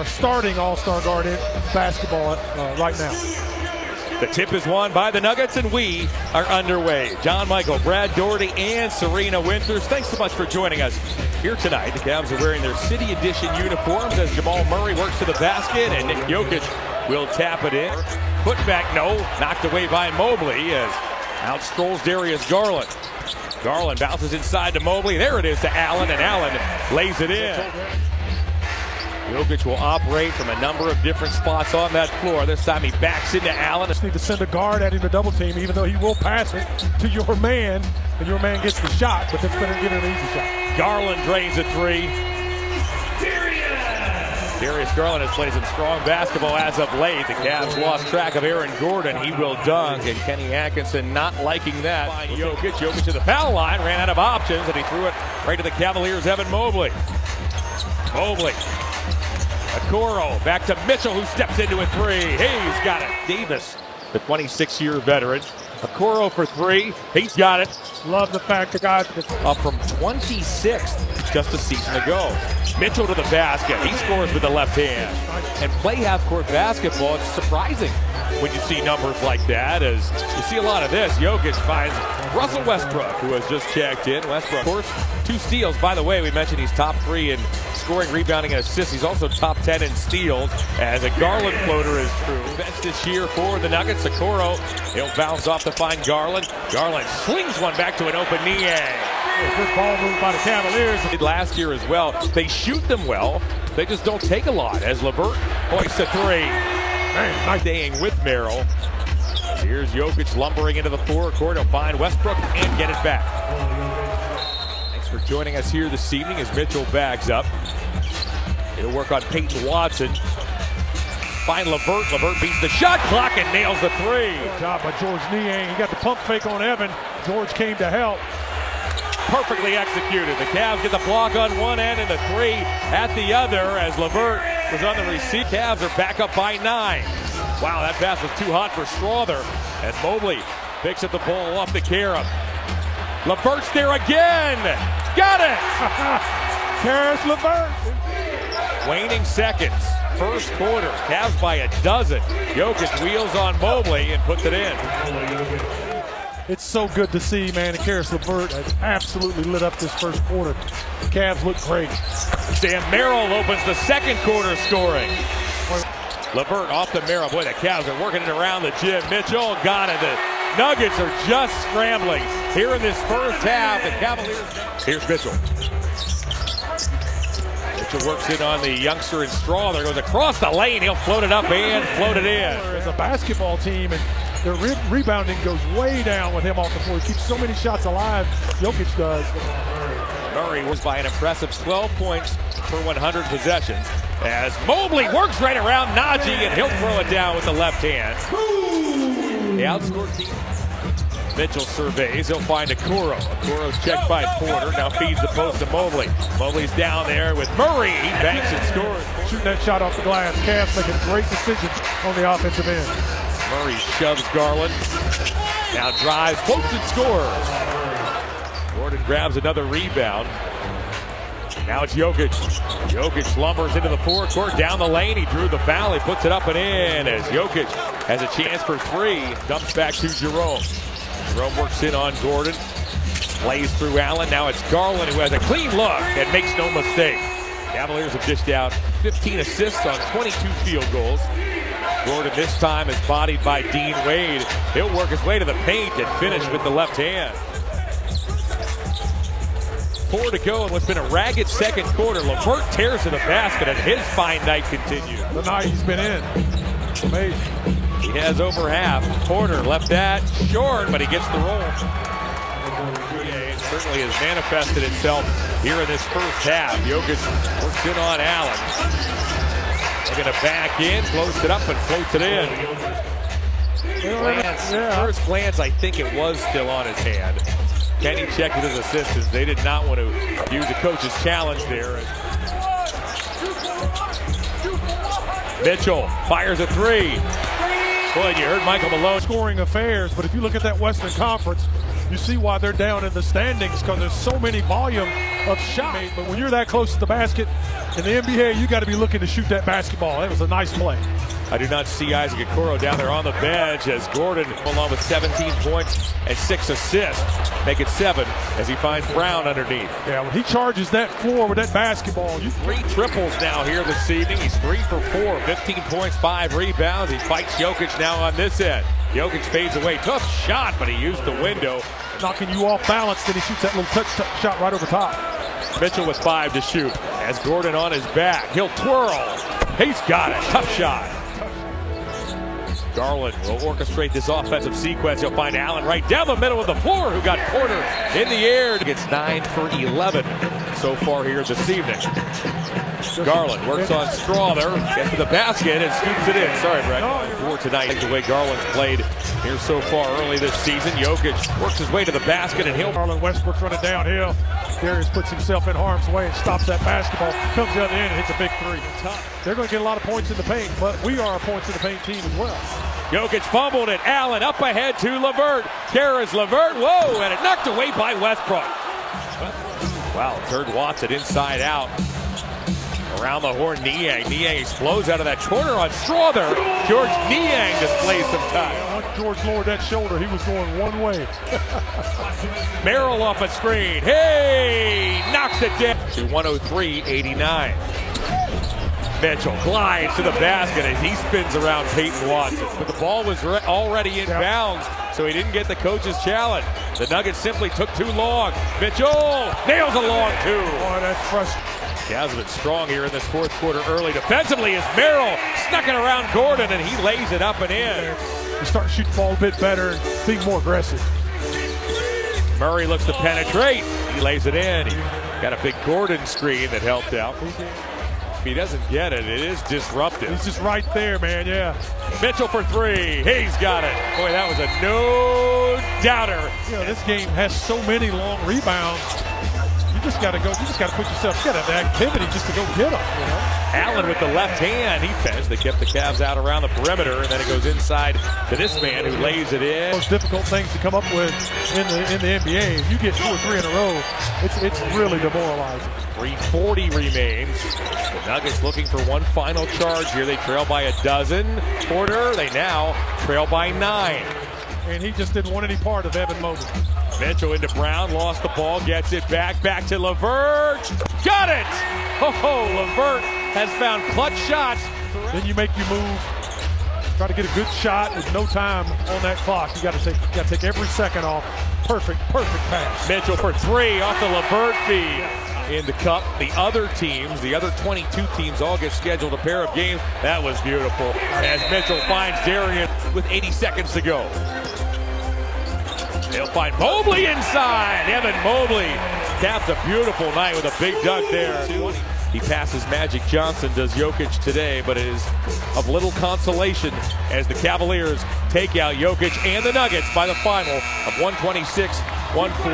starting all-star guard in basketball right now. The tip is won by the Nuggets, and we are underway. John Michael, Brad Doherty, and Serena Winters, thanks so much for joining us here tonight. The Cavs are wearing their City Edition uniforms as Jamal Murray works to the basket, and Nikola Jokić will tap it in. Put back, no, knocked away by Mobley as out strolls Darius Garland. Garland bounces inside to Mobley. There it is to Allen, and Allen lays it in. Jokić will operate from a number of different spots on that floor. This time he backs into Allen. Just need to send a guard at him to double team, even though he will pass it to your man, and your man gets the shot, but that's better than giving an easy shot. Garland drains a three. Darius Garland has played some strong basketball as of late. The Cavs lost track of Aaron Gordon. He will dunk, and Kenny Atkinson not liking that. Jokić to the foul line, ran out of options, and he threw it right to the Cavaliers' Evan Mobley. Okoro back to Mitchell, who steps into a three. He's got it. Davis, the 26-year veteran. Okoro for three. He's got it. Love the fact the guys up from 26th just a season ago. Mitchell to the basket. He scores with the left hand. And play half-court basketball. It's surprising when you see numbers like that, as you see a lot of this. Jokić finds Russell Westbrook, who has just checked in. Westbrook, of course, 2 steals. By the way, we mentioned he's top 3 in scoring, rebounding, and assists. He's also top 10 in steals, as a Garland floater is true. Bench this year for the Nuggets. Okoro, he'll bounce off to find Garland. Garland slings one back to an open Niang. Good ball move by the Cavaliers. Last year as well. They shoot them well. They just don't take a lot, as LeVert hoists a three. Man, staying with Merrill. Here's Jokić lumbering into the forecourt. He'll find Westbrook and get it back. Thanks for joining us here this evening as Mitchell bags up. He'll work on Peyton Watson. Find LeVert. LeVert beats the shot clock and nails the three. Good job by George Niang. He got the pump fake on Evan. George came to help. Perfectly executed. The Cavs get the block on one end and the three at the other, as LeVert was on the receive. Cavs are back up by 9. Wow, that pass was too hot for Strother, and Mobley picks up the ball off the Karam. LeVert's there again. Got it. Caris LeVert. Waning seconds. First quarter. Cavs by a dozen. Jokić wheels on Mobley and puts it in. It's so good to see, man. And Caris LeVert has absolutely lit up this first quarter. The Cavs look great. Sam Merrill opens the second quarter scoring. LeVert off to Merrill. Boy, the Cavs are working it around the gym. Mitchell got it. The Nuggets are just scrambling here in this first half. The Cavaliers. Here's Mitchell. Mitchell works in on the youngster in Straw. There goes across the lane. He'll float it up and float it in. As a basketball team, and their rebounding goes way down with him off the floor. He keeps so many shots alive. Jokić does. Murray was by an impressive 12 points per 100 possessions, as Mobley works right around Najee, and he'll throw it down with the left hand. The outscored team. Mitchell surveys. He'll find Okoro. Okoro's checked by Porter. Now feeds the post to Mobley. Mobley's down there with Murray. He banks and scores. Shooting that shot off the glass. Cavs making great decisions on the offensive end. Murray shoves Garland. Now drives, pokes and scores. Gordon grabs another rebound. Now it's Jokić. Jokić lumbers into the forecourt, down the lane. He drew the foul. He puts it up and in as Jokić has a chance for 3. Dumps back to Jerome. Jerome works in on Gordon. Plays through Allen. Now it's Garland, who has a clean look and makes no mistake. Cavaliers have dished out 15 assists on 22 field goals. Gordon this time is bodied by Dean Wade. He'll work his way to the paint and finish with the left hand. 4 to go in what's been a ragged second quarter. LeVert tears to the basket, and his fine night continues. The night he's been in. It's amazing. He has over half. Porter left that short, but he gets the roll. It certainly has manifested itself here in this first half. Jokić works in on Allen. They're going to back in, floats it up, and floats it in. First glance, I think it was still on his hand. Kenny checked with his assistants. They did not want to use the coach's challenge there. Mitchell fires a 3. Boy, you heard Michael Malone. Scoring affairs, but if you look at that Western Conference, you see why they're down in the standings, because there's so many volume of shots. But when you're that close to the basket, In the NBA, you got to be looking to shoot that basketball. That was a nice play. I do not see Isaac Okoro down there on the bench as Gordon, along with 17 points and 6 assists, make it 7 as he finds Brown underneath. Yeah, when he charges that floor with that basketball, you 3 triples now here this evening. He's 3 for 4, 15 points, 5 rebounds. He fights Jokić now on this end. Jokić fades away. Tough shot, but he used the window. knocking you off balance, then he shoots that little touch shot right over top. Mitchell with 5 to shoot. As Gordon on his back, he'll twirl. He's got it. Tough shot. Garland will orchestrate this offensive sequence. He'll find Allen right down the middle of the floor, who got Porter in the air. Gets 9 for 11 so far here this evening. Garland works on Straw there, gets to the basket and scoops it in. Sorry, Brett. For tonight, the way Garland's played here so far early this season. Jokić works his way to the basket and he'll. Garland, Westbrook's running downhill. Darius puts himself in harm's way and stops that basketball. Comes the other end and hits a big three. They're going to get a lot of points in the paint, but we are a points in the paint team as well. Jokić fumbled it. Allen up ahead to LeVert. Karis LeVert. Whoa, and it knocked away by Westbrook. Wow, third Watson inside out. Around the horn, Niang. Niang explodes out of that corner on Straw there. George Niang displays some time. Once George lowered that shoulder, he was going one way. Merrill off a screen. Hey! Knocks it down to 103-89. Mitchell glides to the basket as he spins around Peyton Watson. But the ball was already in bounds, so he didn't get the coach's challenge. The Nuggets simply took too long. Mitchell nails a long two. Boy, that's frustrating. Cavs have been strong here in this fourth quarter early. Defensively as Merrill snuck it around Gordon, and he lays it up and in. You start to shoot the ball a bit better and being more aggressive. Murray looks to penetrate. He lays it in. He got a big Gordon screen that helped out. If he doesn't get it, it is disruptive. He's just right there, man, yeah. Mitchell for 3. He's got it. Boy, that was a no-doubter. You know, this game has so many long rebounds. You just got to go. You just got to put yourself. You got to have activity just to go get them. You know. Allen with the left hand. He fends. They kept the Cavs out around the perimeter, and then it goes inside to this man who lays it in. Most difficult things to come up with in the NBA. If you get 2 or 3 in a row, it's really demoralizing. 3:40 remains. The Nuggets looking for one final charge here. They trail by 12. Porter. They now trail by 9. And he just didn't want any part of Evan Mobley. Mitchell into Brown, lost the ball, gets it back to LeVert. Got it! Oh, LeVert has found clutch shots. Then you make your move, try to get a good shot with no time on that clock. You got to take every second off. Perfect pass. Mitchell for 3 off the LeVert feed. In the cup, the other teams, the other 22 teams all get scheduled a pair of games. That was beautiful as Mitchell finds Darius with 80 seconds to go. They'll find Mobley inside. Evan Mobley caps a beautiful night with a big dunk there. He passes Magic Johnson, does Jokić today, but it is of little consolation as the Cavaliers take out Jokić and the Nuggets by the final of 126-140.